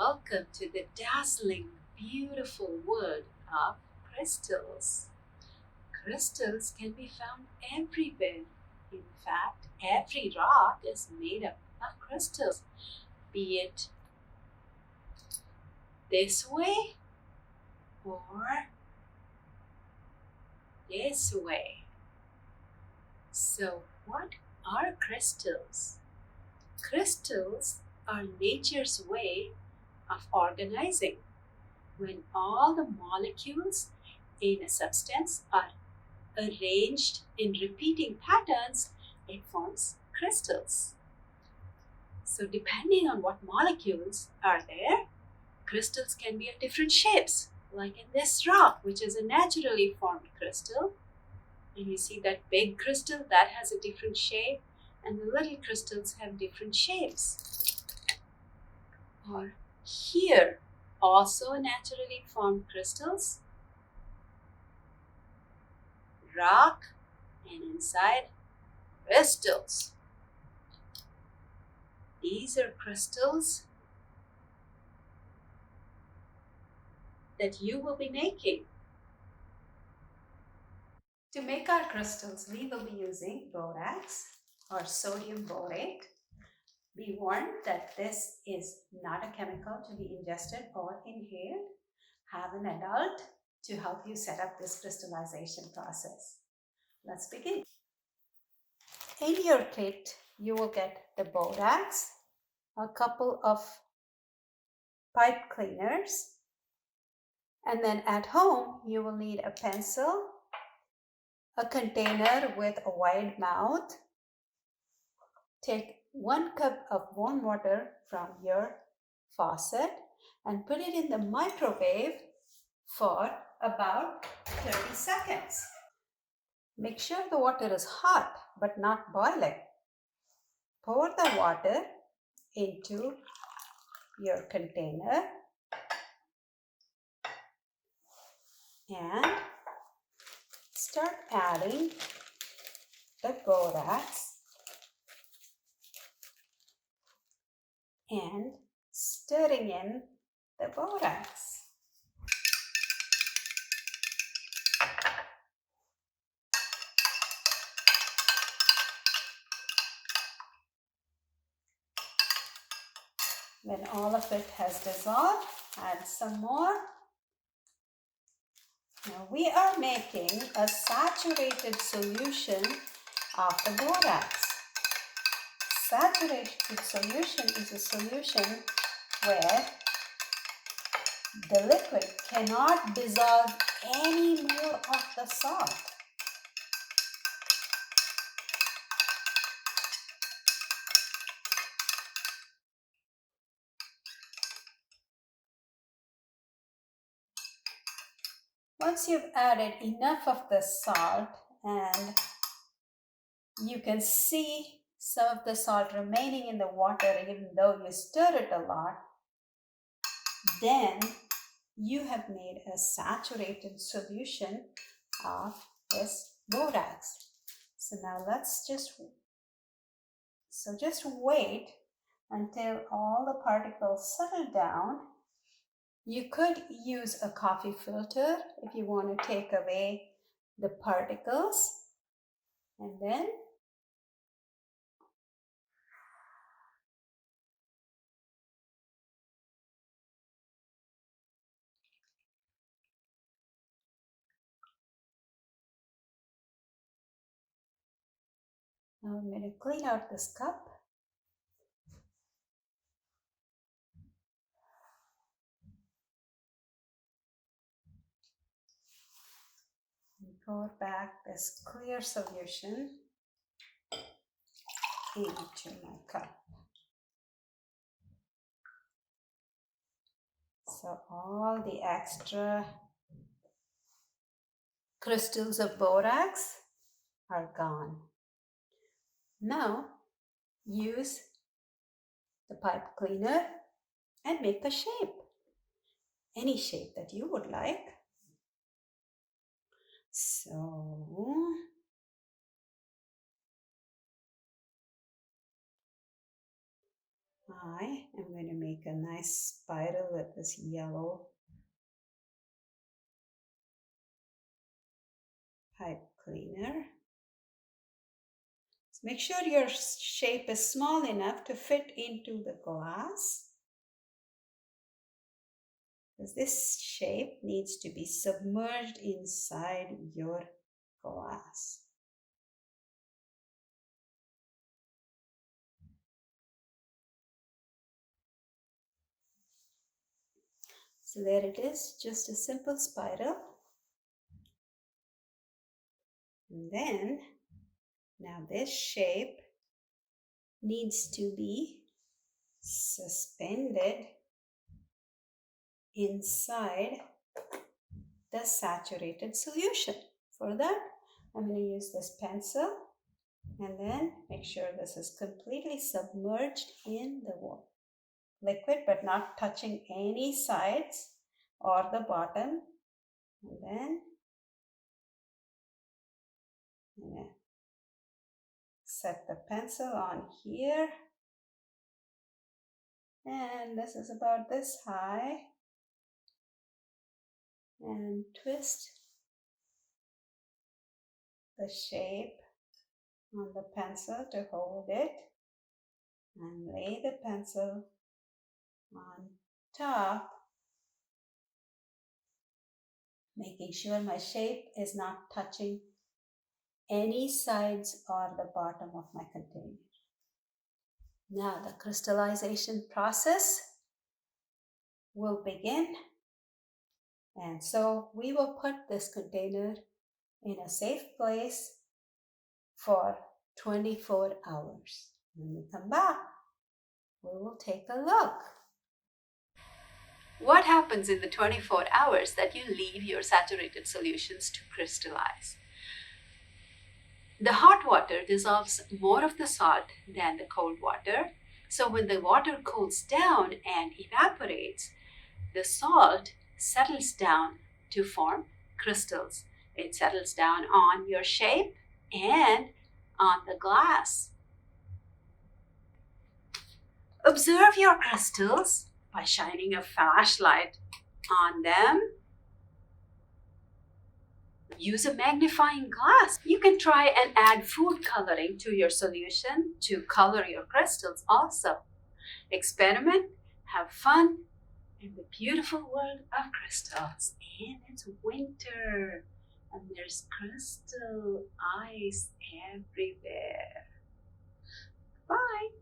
Welcome to the dazzling, beautiful world of crystals. Crystals can be found everywhere. In fact, every rock is made up of crystals, be it this way or this way. So, what are crystals? Crystals are nature's way of organizing. When all the molecules in a substance are arranged in repeating patterns, it forms crystals. So, depending on what molecules are there, crystals can be of different shapes, like in this rock, which is a naturally formed crystal. And you see that big crystal that has a different shape, and the little crystals have different shapes. Or here, also naturally formed crystals, rock, and inside crystals. These are crystals that you will be making. To make our crystals, we will be using borax or sodium borate. Be warned that this is not a chemical to be ingested or inhaled. Have an adult to help you set up this crystallization process. Let's begin. In your kit, you will get the borax, a couple of pipe cleaners, and then at home, you will need a pencil, a container with a wide mouth. Take 1 cup of warm water from your faucet and put it in the microwave for about 30 seconds. Make sure the water is hot but not boiling. Pour the water into your container and start adding the borax and stirring in the borax. When all of it has dissolved, add some more. Now we are making a saturated solution of the borax. Saturated solution is a solution where the liquid cannot dissolve any more of the salt. Once you've added enough of the salt and you can see some of the salt remaining in the water even though you stir it a lot, then you have made a saturated solution of this borax. So now just wait until all the particles settle down. You could use a coffee filter if you want to take away the particles. And then now I'm going to clean out this cup. And pour back this clear solution into my cup. So all the extra crystals of borax are gone. Now use the pipe cleaner and make a shape. Any shape that you would like. So I am going to make a nice spiral with this yellow pipe cleaner. So make sure your shape is small enough to fit into the glass, because this shape needs to be submerged inside your glass. So there it is, just a simple spiral. And then, now this shape needs to be suspended inside the saturated solution. For that, I'm going to use this pencil and then make sure this is completely submerged in the liquid but not touching any sides or the bottom. And then I'm going to set the pencil on here, and this is about this high, and twist the shape on the pencil to hold it, and lay the pencil on top, making sure my shape is not touching any sides or the bottom of my container. Now the crystallization process will begin, and so we will put this container in a safe place for 24 hours. When we come back, we will take a look. What happens in the 24 hours that you leave your saturated solutions to crystallize? The hot water dissolves more of the salt than the cold water. So when the water cools down and evaporates, the salt settles down to form crystals. It settles down on your shape and on the glass. Observe your crystals by shining a flashlight on them. Use a magnifying glass. You can try and add food coloring to your solution to color your crystals also. Experiment, have fun in the beautiful world of crystals. And it's winter, and there's crystal ice everywhere. Bye.